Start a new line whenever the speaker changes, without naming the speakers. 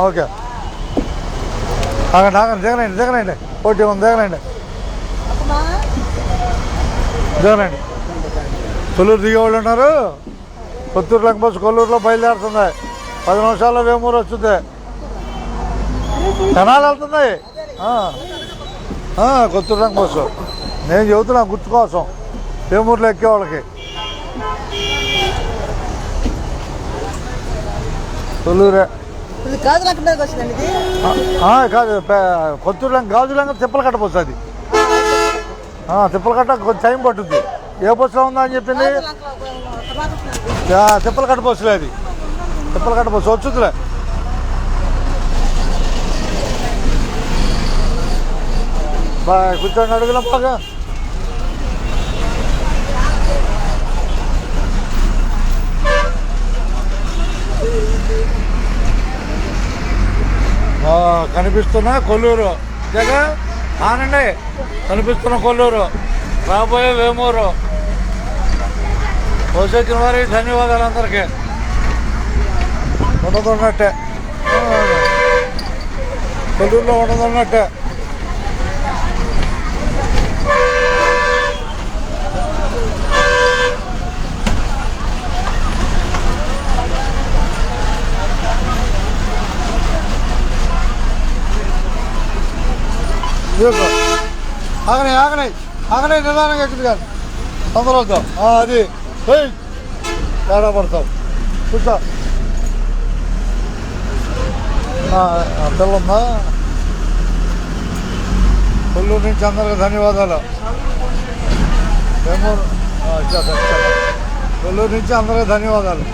okay ఆగండి ఆగండి దిగనండి దిగనండి పోటీ ఉంది దిగనండి దిగనండి కొల్లూరు దిగేవాళ్ళు ఉన్నారు కొత్తూరు లంక బస్సు కొల్లూరులో బయలుదేరుతుంది 10 నిమిషాల్లో వేమూరు వస్తుంది జనాలు వెళ్తుంది కొత్తూరు లంక బస్సు నేను చెబుతున్నా గుర్తు కోసం వేమూరులో ఎక్కే వాళ్ళకి కొల్లూరే కాదు కొత్తూరు లంక గాజు లంక తిప్పలు కట్ట బస్సు అది తిప్పలు కట్ట కొంచెం టైం పట్టుద్ది ఏ బస్సులో ఉందా అని చెప్పింది తిప్పలు కట్ట బస్సులే అది తిప్పలు కట్ట బస్సు వచ్చుద్దిలే బాగా కూర్చోండి అడుగులం బాగా కనిపిస్తున్న కొల్లూరు జగ ఆనండి కనిపిస్తున్న కొల్లూరు రాబోయే వేమూరు వచ్చేసిన వారికి ధన్యవాదాలు అందరికీ ఉండదున్నట్టే కొల్లూరులో ఉండదున్నట్టే ఆగనాయి ఆగనాయి ఆగనాయి నిదానంగా ఎక్కింది కాదు తొందరతో అది తేడా పడతావు కూర్చో పిల్లుందా కొల్లూరు నుంచి అందరికీ ధన్యవాదాలు వేమూరు కొల్లూరు నుంచి అందరికీ ధన్యవాదాలు